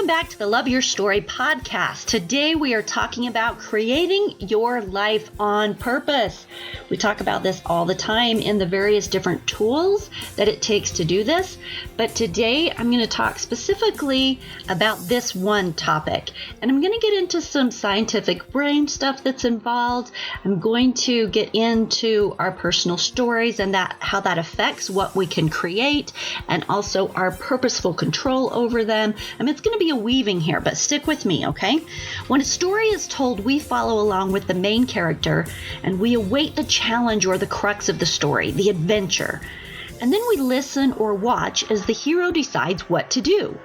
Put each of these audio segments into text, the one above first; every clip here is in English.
Welcome back to the Love Your Story podcast. Today we are talking about creating your life on purpose. We talk about this all the time in the various different tools that it takes to do this. But today I'm going to talk specifically about this one topic. And I'm going to get into some scientific brain stuff that's involved. I'm going to get into our personal stories and how that affects what we can create and also our purposeful control over them. I mean, it's going to be a weaving here, but stick with me, okay? When a story is told, we follow along with the main character and we await the challenge or the crux of the story, the adventure. And then we listen or watch as the hero decides what to do.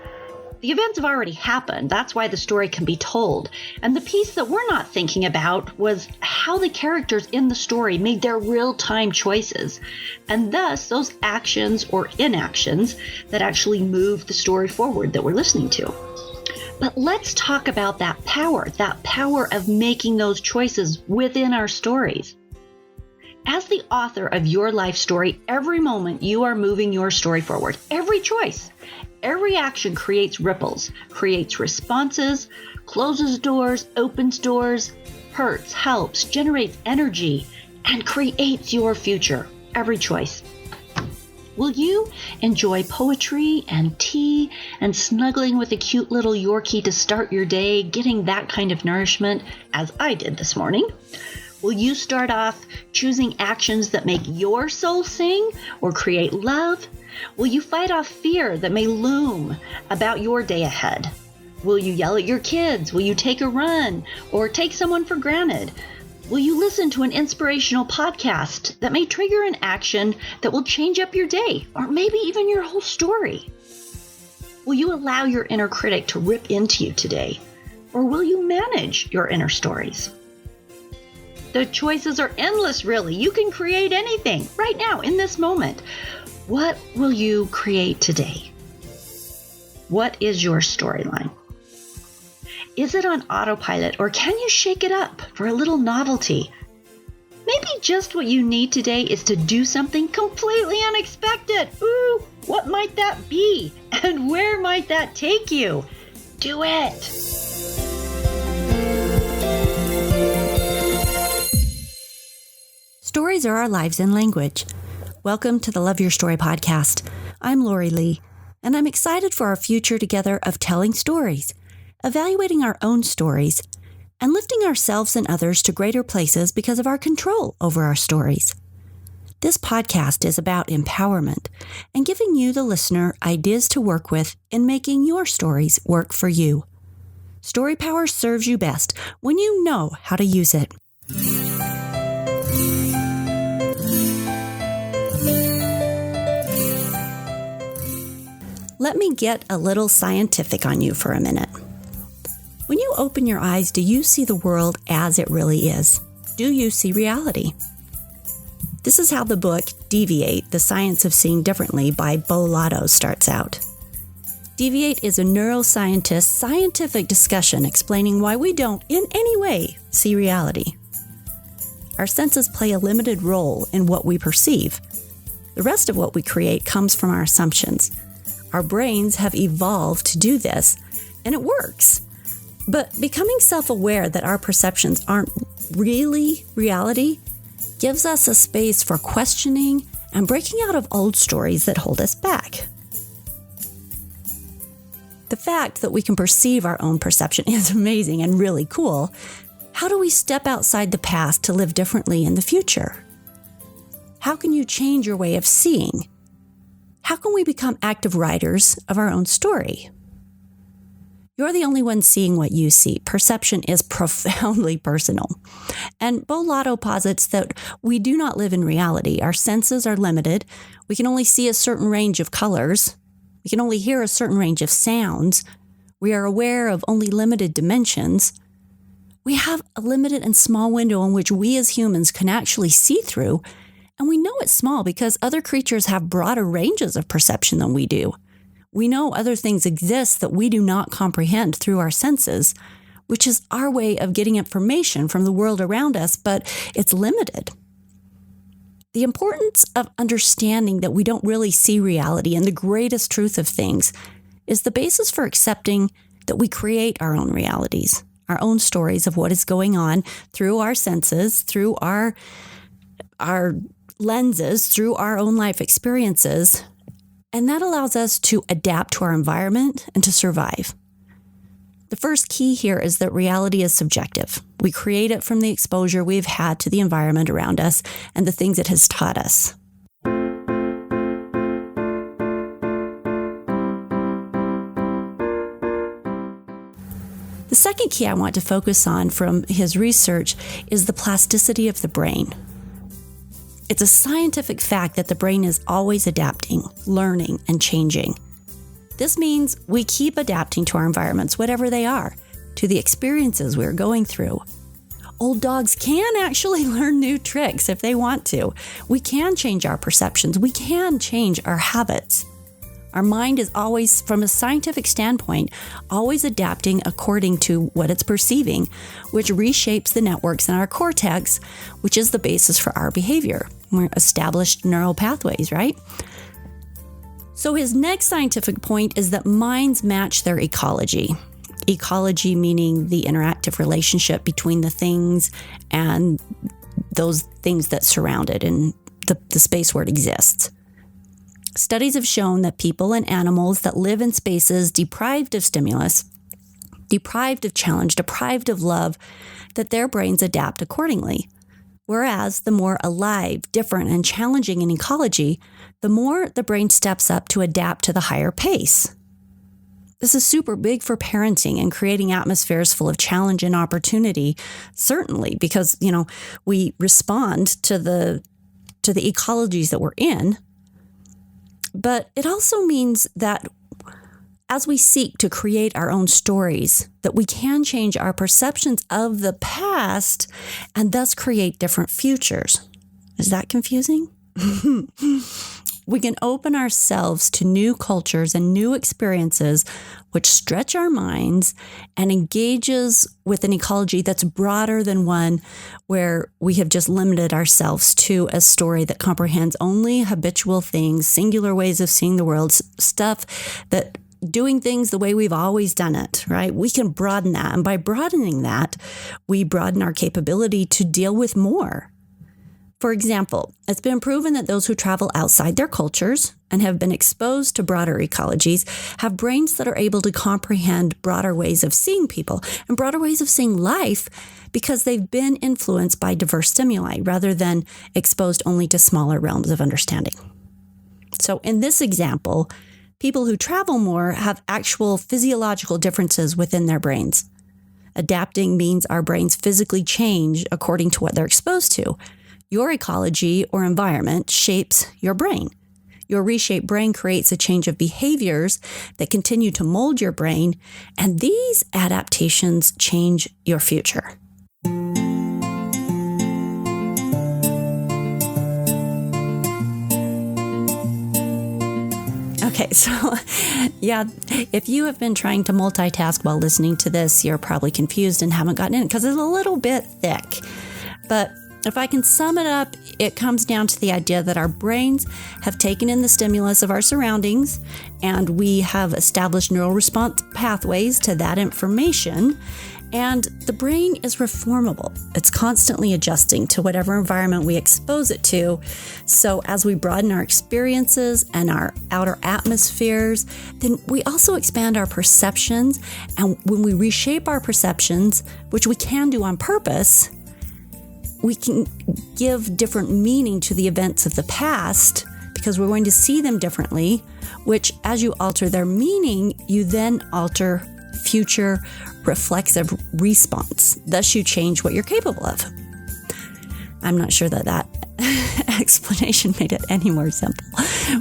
The events have already happened. That's why the story can be told. And the piece that we're not thinking about was how the characters in the story made their real-time choices, and thus those actions or inactions that actually move the story forward that we're listening to. But let's talk about that power of making those choices within our stories. As the author of your life story, every moment you are moving your story forward. Every choice, every action creates ripples, creates responses, closes doors, opens doors, hurts, helps, generates energy, and creates your future. Every choice. Will you enjoy poetry and tea and snuggling with a cute little Yorkie to start your day, getting that kind of nourishment, as I did this morning? Will you start off choosing actions that make your soul sing or create love? Will you fight off fear that may loom about your day ahead? Will you yell at your kids? Will you take a run or take someone for granted? Will you listen to an inspirational podcast that may trigger an action that will change up your day or maybe even your whole story? Will you allow your inner critic to rip into you today? Or will you manage your inner stories? The choices are endless, really. You can create anything right now in this moment. What will you create today? What is your storyline? Is it on autopilot or can you shake it up for a little novelty? Maybe just what you need today is to do something completely unexpected. Ooh, what might that be? And where might that take you? Do it. Stories are our lives in language. Welcome to the Love Your Story podcast. I'm Lori Lee, and I'm excited for our future together of telling stories, evaluating our own stories, and lifting ourselves and others to greater places because of our control over our stories. This podcast is about empowerment and giving you, the listener, ideas to work with in making your stories work for you. Story power serves you best when you know how to use it. Let me get a little scientific on you for a minute. When you open your eyes, do you see the world as it really is? Do you see reality? This is how the book Deviate, The Science of Seeing Differently by Bo Lotto starts out. Deviate is a neuroscientist's scientific discussion explaining why we don't, in any way, see reality. Our senses play a limited role in what we perceive. The rest of what we create comes from our assumptions. Our brains have evolved to do this, and it works. But becoming self-aware that our perceptions aren't really reality gives us a space for questioning and breaking out of old stories that hold us back. The fact that we can perceive our own perception is amazing and really cool. How do we step outside the past to live differently in the future? How can you change your way of seeing? How can we become active writers of our own story? You're the only one seeing what you see. Perception is profoundly personal. And Bo Lotto posits that we do not live in reality. Our senses are limited. We can only see a certain range of colors. We can only hear a certain range of sounds. We are aware of only limited dimensions. We have a limited and small window in which we as humans can actually see through. And we know it's small because other creatures have broader ranges of perception than we do. We know other things exist that we do not comprehend through our senses, which is our way of getting information from the world around us, but it's limited. The importance of understanding that we don't really see reality and the greatest truth of things is the basis for accepting that we create our own realities, our own stories of what is going on through our senses, through our lenses, through our own life experiences. And that allows us to adapt to our environment and to survive. The first key here is that reality is subjective. We create it from the exposure we've had to the environment around us and the things it has taught us. The second key I want to focus on from his research is the plasticity of the brain. It's a scientific fact that the brain is always adapting, learning, and changing. This means we keep adapting to our environments, whatever they are, to the experiences we're going through. Old dogs can actually learn new tricks if they want to. We can change our perceptions. We can change our habits. Our mind is always, from a scientific standpoint, always adapting according to what it's perceiving, which reshapes the networks in our cortex, which is the basis for our behavior. We're established neural pathways, right? So his next scientific point is that minds match their ecology. Ecology meaning the interactive relationship between the things and those things that surround it in the space where it exists. Studies have shown that people and animals that live in spaces deprived of stimulus, deprived of challenge, deprived of love, that their brains adapt accordingly. Whereas the more alive, different, and challenging an ecology, the more the brain steps up to adapt to the higher pace. This is super big for parenting and creating atmospheres full of challenge and opportunity, certainly because, we respond to the ecologies that we're in. But it also means that as we seek to create our own stories, that we can change our perceptions of the past and thus create different futures. Is that confusing? We can open ourselves to new cultures and new experiences which stretch our minds and engages with an ecology that's broader than one where we have just limited ourselves to a story that comprehends only habitual things, singular ways of seeing the world, stuff that doing things the way we've always done it, right? We can broaden that. And by broadening that, we broaden our capability to deal with more. For example, it's been proven that those who travel outside their cultures and have been exposed to broader ecologies have brains that are able to comprehend broader ways of seeing people and broader ways of seeing life because they've been influenced by diverse stimuli rather than exposed only to smaller realms of understanding. So in this example, people who travel more have actual physiological differences within their brains. Adapting means our brains physically change according to what they're exposed to. Your ecology or environment shapes your brain. Your reshaped brain creates a change of behaviors that continue to mold your brain, and these adaptations change your future. Okay, so yeah, if you have been trying to multitask while listening to this, you're probably confused and haven't gotten in because it's a little bit thick. But if I can sum it up, it comes down to the idea that our brains have taken in the stimulus of our surroundings, and we have established neural response pathways to that information. And the brain is reformable. It's constantly adjusting to whatever environment we expose it to. So as we broaden our experiences and our outer atmospheres, then we also expand our perceptions. And when we reshape our perceptions, which we can do on purpose, we can give different meaning to the events of the past because we're going to see them differently, which as you alter their meaning, you then alter future reflexive response. Thus, you change what you're capable of. I'm not sure that explanation made it any more simple.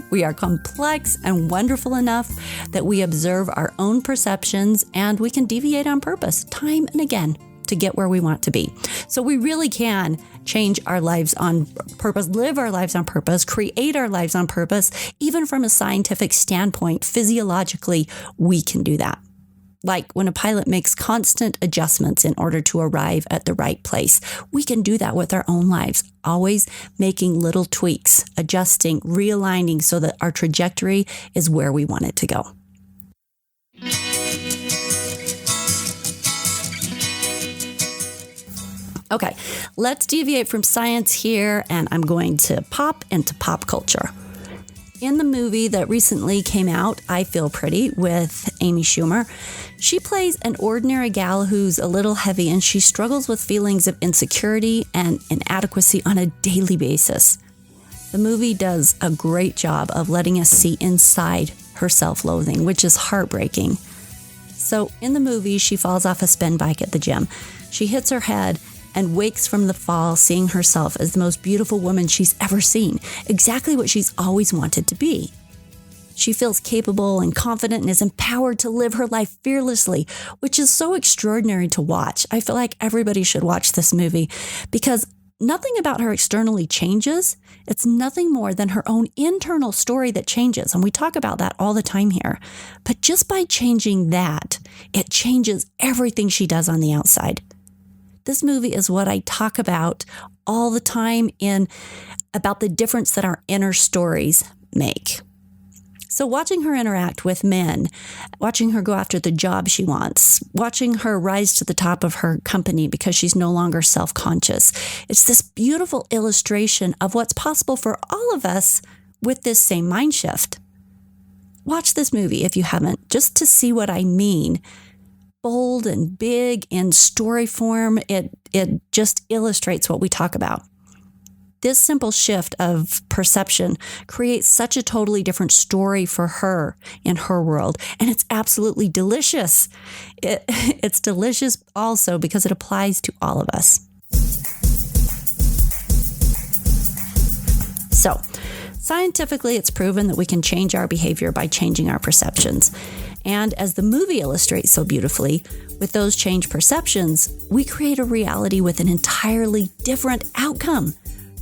We are complex and wonderful enough that we observe our own perceptions and we can deviate on purpose time and again to get where we want to be. So we really can change our lives on purpose, live our lives on purpose, create our lives on purpose. Even from a scientific standpoint, physiologically, we can do that. Like when a pilot makes constant adjustments in order to arrive at the right place, we can do that with our own lives, always making little tweaks, adjusting, realigning so that our trajectory is where we want it to go. Okay, let's deviate from science here, and I'm going to pop into pop culture. In the movie that recently came out, I Feel Pretty, with Amy Schumer, she plays an ordinary gal who's a little heavy, and she struggles with feelings of insecurity and inadequacy on a daily basis. The movie does a great job of letting us see inside her self-loathing, which is heartbreaking. So in the movie, she falls off a spin bike at the gym. She hits her head and wakes from the fall seeing herself as the most beautiful woman she's ever seen, exactly what she's always wanted to be. She feels capable and confident and is empowered to live her life fearlessly, which is so extraordinary to watch. I feel like everybody should watch this movie because nothing about her externally changes. It's nothing more than her own internal story that changes. And we talk about that all the time here. But just by changing that, it changes everything she does on the outside. This movie is what I talk about all the time about the difference that our inner stories make. So watching her interact with men, watching her go after the job she wants, watching her rise to the top of her company because she's no longer self-conscious. It's this beautiful illustration of what's possible for all of us with this same mind shift. Watch this movie if you haven't, just to see what I mean. Bold and big in story form, it just illustrates what we talk about. This simple shift of perception creates such a totally different story for her in her world, and it's absolutely delicious. It's delicious also because it applies to all of us. So, scientifically, it's proven that we can change our behavior by changing our perceptions. And as the movie illustrates so beautifully, with those changed perceptions, we create a reality with an entirely different outcome,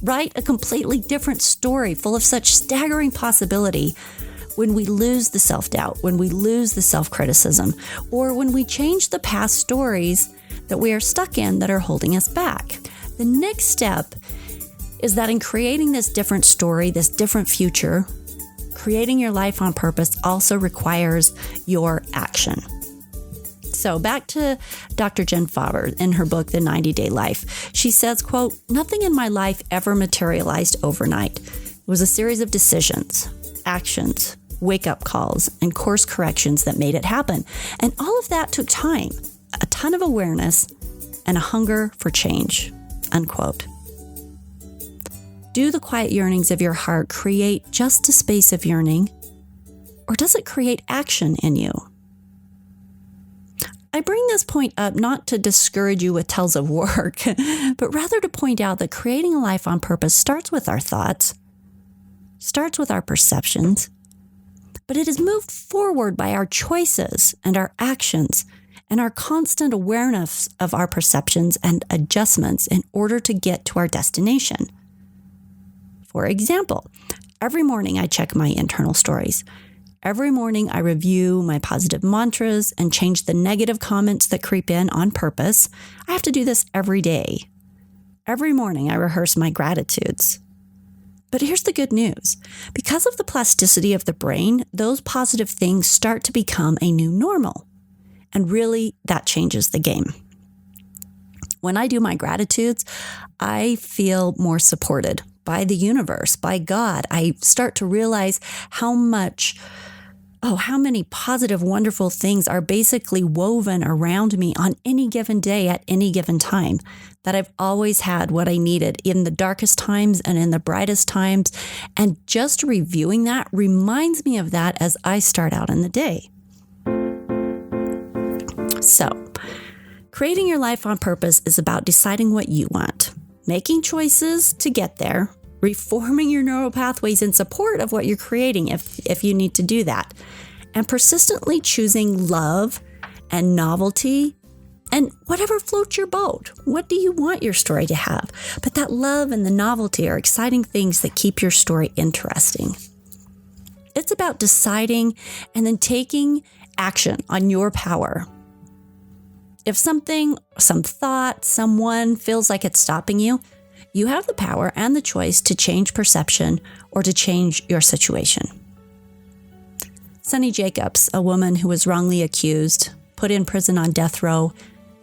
right? A completely different story full of such staggering possibility when we lose the self-doubt, when we lose the self-criticism, or when we change the past stories that we are stuck in that are holding us back. The next step is that in creating this different story, this different future, creating your life on purpose also requires your action. So back to Dr. Jen Faber in her book, The 90-Day Life. She says, quote, "Nothing in my life ever materialized overnight. It was a series of decisions, actions, wake-up calls, and course corrections that made it happen. And all of that took time, a ton of awareness, and a hunger for change," unquote. Do the quiet yearnings of your heart create just a space of yearning, or does it create action in you? I bring this point up not to discourage you with tales of work, but rather to point out that creating a life on purpose starts with our thoughts, starts with our perceptions, but it is moved forward by our choices and our actions and our constant awareness of our perceptions and adjustments in order to get to our destination. For example, every morning I check my internal stories. Every morning I review my positive mantras and change the negative comments that creep in on purpose. I have to do this every day. Every morning I rehearse my gratitudes. But here's the good news. Because of the plasticity of the brain, those positive things start to become a new normal. And really, that changes the game. When I do my gratitudes, I feel more supported by the universe, by God. I start to realize how many positive, wonderful things are basically woven around me on any given day at any given time, that I've always had what I needed in the darkest times and in the brightest times. And just reviewing that reminds me of that as I start out in the day. So, creating your life on purpose is about deciding what you want, making choices to get there, reforming your neural pathways in support of what you're creating if you need to do that, and persistently choosing love and novelty and whatever floats your boat. What do you want your story to have? But that love and the novelty are exciting things that keep your story interesting. It's about deciding and then taking action on your power. If something, some thought, someone feels like it's stopping you, you have the power and the choice to change perception or to change your situation. Sunny Jacobs, a woman who was wrongly accused, put in prison on death row,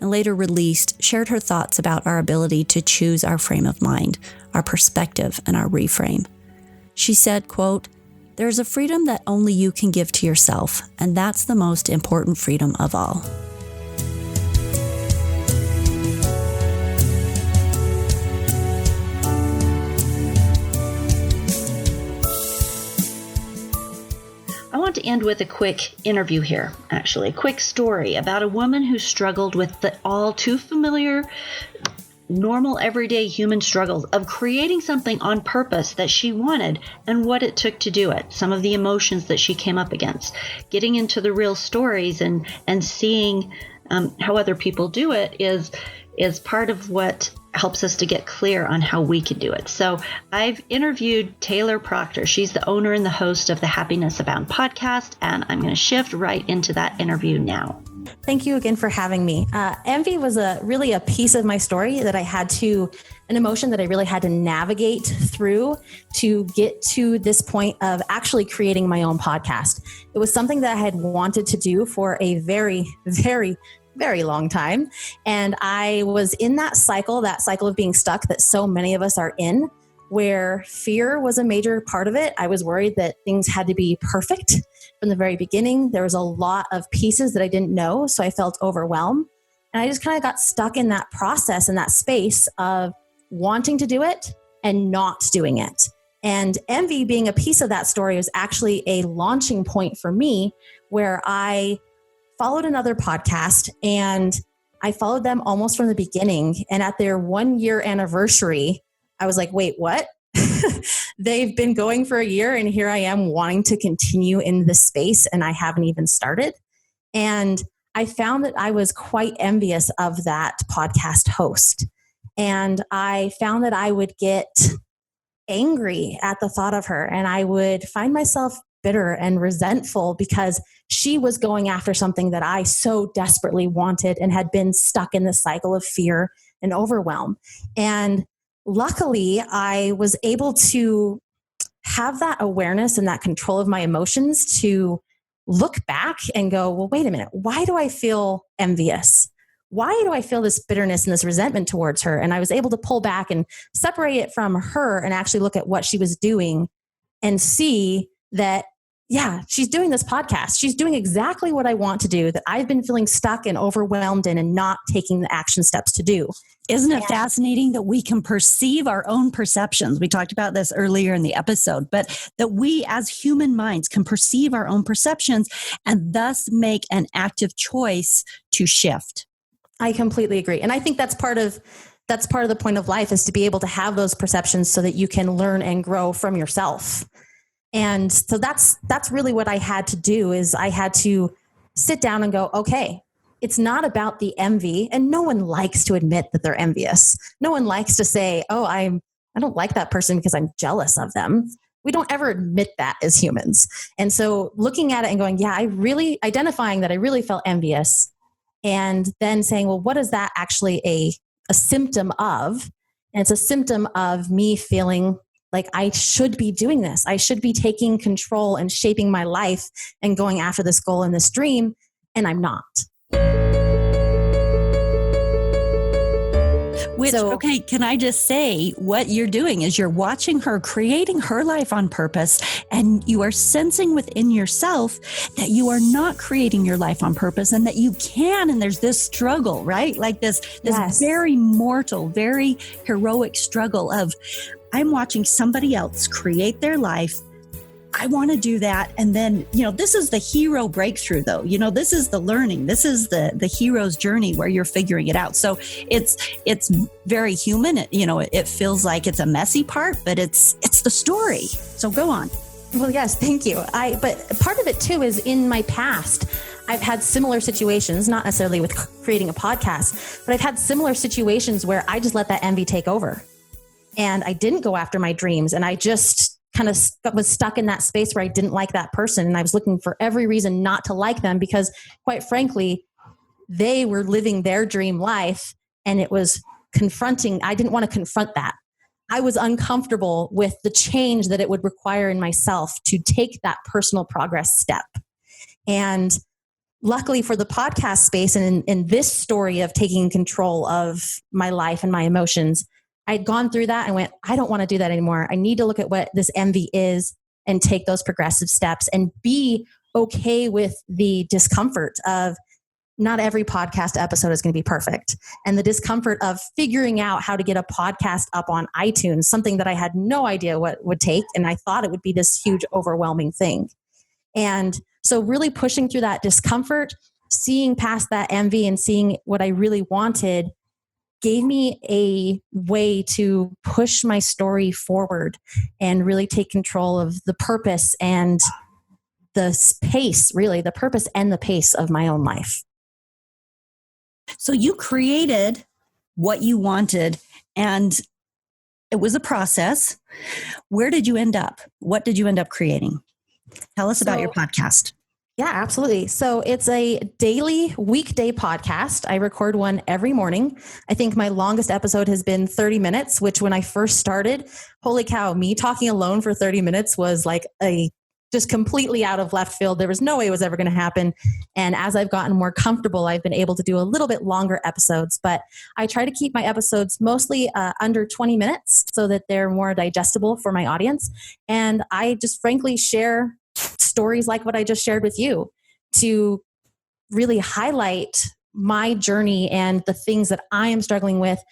and later released, shared her thoughts about our ability to choose our frame of mind, our perspective, and our reframe. She said, quote, "There's a freedom that only you can give to yourself, and that's the most important freedom of all." I want to end with a quick interview here, actually, a quick story about a woman who struggled with the all too familiar, normal, everyday human struggles of creating something on purpose that she wanted and what it took to do it, some of the emotions that she came up against, getting into the real stories and seeing how other people do it is part of what helps us to get clear on how we can do it. So I've interviewed Taylor Proctor. She's the owner and the host of the Happiness Abound podcast, and I'm going to shift right into that interview now. Thank you again for having me. Envy was really a piece of my story that I had to, an emotion that I really had to navigate through to get to this point of actually creating my own podcast. It was something that I had wanted to do for a very, very, very long time. And I was in that cycle of being stuck that so many of us are in, where fear was a major part of it. I was worried that things had to be perfect from the very beginning. There was a lot of pieces that I didn't know, so I felt overwhelmed. And I just kind of got stuck in that process, in that space of wanting to do it and not doing it. And envy, being a piece of that story, was actually a launching point for me, where I followed another podcast, and I followed them almost from the beginning. And at their 1-year anniversary, I was like, wait, what? They've been going for a year, and here I am wanting to continue in this space, and I haven't even started. And I found that I was quite envious of that podcast host. And I found that I would get angry at the thought of her, and I would find myself bitter and resentful because she was going after something that I so desperately wanted and had been stuck in this cycle of fear and overwhelm. And luckily, I was able to have that awareness and that control of my emotions to look back and go, well, wait a minute, why do I feel envious? Why do I feel this bitterness and this resentment towards her? And I was able to pull back and separate it from her and actually look at what she was doing and see that, yeah, she's doing this podcast. She's doing exactly what I want to do, that I've been feeling stuck and overwhelmed in and not taking the action steps to do. Isn't it fascinating that we can perceive our own perceptions? We talked about this earlier in the episode, but that we as human minds can perceive our own perceptions and thus make an active choice to shift. I completely agree. And I think that's part of the point of life, is to be able to have those perceptions so that you can learn and grow from yourself. And so that's really what I had to do, is I had to sit down and go, okay, it's not about the envy. And no one likes to admit that they're envious. No one likes to say, oh, I don't like that person because I'm jealous of them. We don't ever admit that as humans. And so looking at it and going, yeah, identifying that I really felt envious, and then saying, well, what is that actually a symptom of? And it's a symptom of me feeling like I should be doing this. I should be taking control and shaping my life and going after this goal and this dream, and I'm not. Okay, can I just say, what you're doing is you're watching her creating her life on purpose, and you are sensing within yourself that you are not creating your life on purpose, and that you can, and there's this struggle, right? Like this Yes. very mortal, very heroic struggle of, I'm watching somebody else create their life. I want to do that. And then, this is the hero breakthrough though. This is the learning. This is the hero's journey where you're figuring it out. So it's very human. It feels like it's a messy part, but it's the story. So go on. Well, yes, thank you. But part of it too is in my past, I've had similar situations, not necessarily with creating a podcast, but I've had similar situations where I just let that envy take over. And I didn't go after my dreams, and I just kind of was stuck in that space where I didn't like that person. And I was looking for every reason not to like them, because quite frankly, they were living their dream life, and it was confronting. I didn't want to confront that. I was uncomfortable with the change that it would require in myself to take that personal progress step. And luckily for the podcast space and in this story of taking control of my life and my emotions, I'd gone through that and went, I don't want to do that anymore. I need to look at what this envy is and take those progressive steps and be okay with the discomfort of not every podcast episode is going to be perfect. And the discomfort of figuring out how to get a podcast up on iTunes, something that I had no idea what would take. And I thought it would be this huge, overwhelming thing. And so really pushing through that discomfort, seeing past that envy and seeing what I really wanted gave me a way to push my story forward and really take control of the purpose and the pace, really the purpose and the pace of my own life. So you created what you wanted, and it was a process. Where did you end up? What did you end up creating? Tell us about your podcast. Yeah, absolutely. So it's a daily weekday podcast. I record one every morning. I think my longest episode has been 30 minutes, which when I first started, holy cow, me talking alone for 30 minutes was like just completely out of left field. There was no way it was ever going to happen. And as I've gotten more comfortable, I've been able to do a little bit longer episodes, but I try to keep my episodes mostly under 20 minutes so that they're more digestible for my audience. And I just frankly share stories like what I just shared with you to really highlight my journey and the things that I am struggling with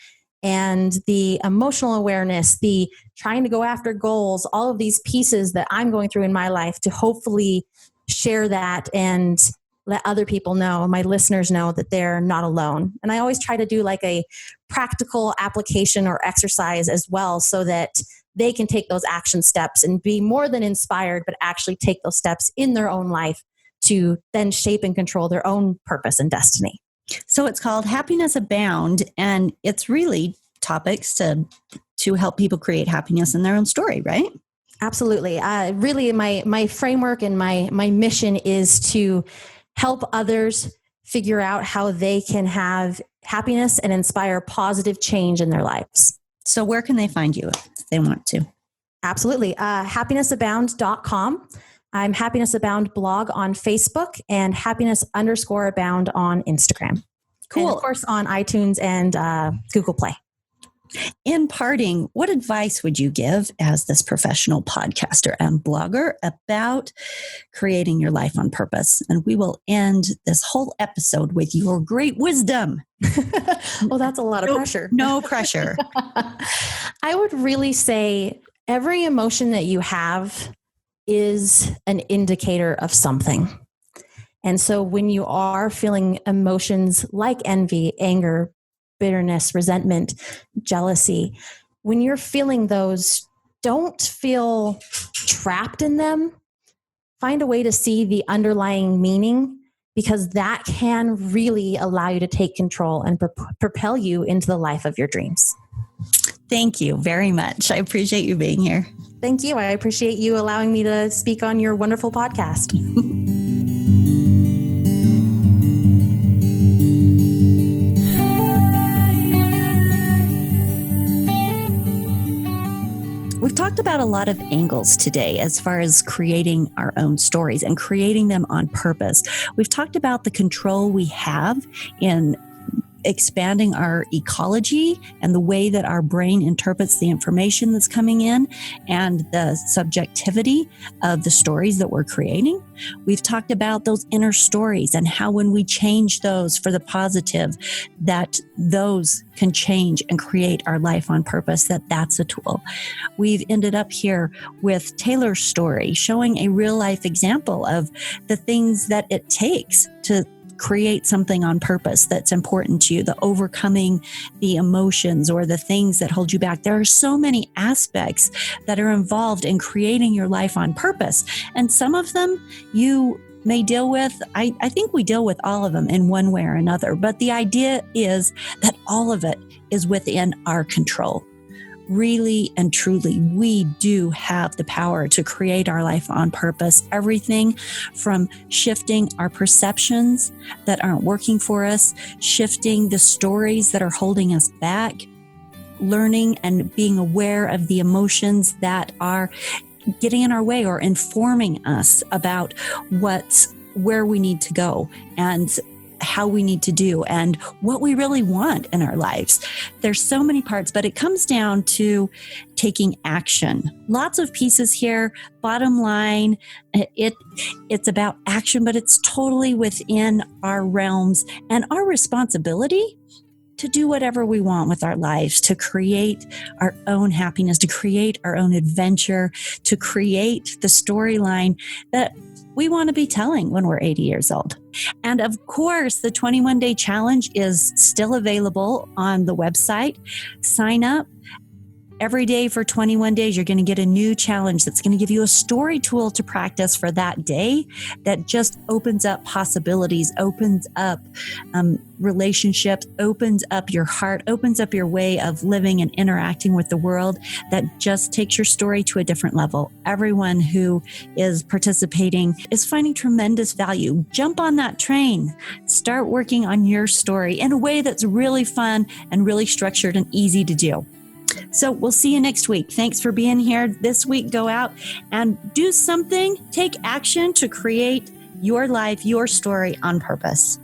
and the emotional awareness, the trying to go after goals, all of these pieces that I'm going through in my life to hopefully share that and let other people know, my listeners know that they're not alone. And I always try to do like a practical application or exercise as well so that they can take those action steps and be more than inspired, but actually take those steps in their own life to then shape and control their own purpose and destiny. So it's called Happiness Abound, and it's really topics to help people create happiness in their own story, right? Absolutely. Really, my framework and my mission is to help others figure out how they can have happiness and inspire positive change in their lives. So where can they find you if they want to? Absolutely. Happinessabound.com. I'm Happiness Abound blog on Facebook and happiness_abound on Instagram. Cool. And of course on iTunes and Google Play. In parting, what advice would you give as this professional podcaster and blogger about creating your life on purpose? And we will end this whole episode with your great wisdom. Well, that's a lot of pressure. No pressure. I would really say every emotion that you have is an indicator of something. And so when you are feeling emotions like envy, anger, bitterness, resentment, jealousy, when you're feeling those, don't feel trapped in them. Find a way to see the underlying meaning, because that can really allow you to take control and propel you into the life of your dreams. Thank you very much. I appreciate you being here. Thank you. I appreciate you allowing me to speak on your wonderful podcast. We've talked about a lot of angles today as far as creating our own stories and creating them on purpose. We've talked about the control we have in expanding our ecology and the way that our brain interprets the information that's coming in and the subjectivity of the stories that we're creating. We've talked about those inner stories and how when we change those for the positive, that those can change and create our life on purpose, that's a tool. We've ended up here with Taylor's story, showing a real life example of the things that it takes to create something on purpose that's important to you, the overcoming the emotions or the things that hold you back. There are so many aspects that are involved in creating your life on purpose. And some of them you may deal with. I think we deal with all of them in one way or another. But the idea is that all of it is within our control. Really and truly, we do have the power to create our life on purpose. Everything from shifting our perceptions that aren't working for us, shifting the stories that are holding us back, learning and being aware of the emotions that are getting in our way or informing us about what's where we need to go and how we need to do and what we really want in our lives. There's so many parts, but it comes down to taking action. Lots of pieces here. Bottom line, it's about action, but it's totally within our realms and our responsibility to do whatever we want with our lives, to create our own happiness, to create our own adventure, to create the storyline that we want to be telling when we're 80 years old. And of course, the 21-day challenge is still available on the website. Sign up. Every day for 21 days, you're going to get a new challenge that's going to give you a story tool to practice for that day that just opens up possibilities, opens up relationships, opens up your heart, opens up your way of living and interacting with the world, that just takes your story to a different level. Everyone who is participating is finding tremendous value. Jump on that train. Start working on your story in a way that's really fun and really structured and easy to do. So we'll see you next week. Thanks for being here this week. Go out and do something. Take action to create your life, your story on purpose.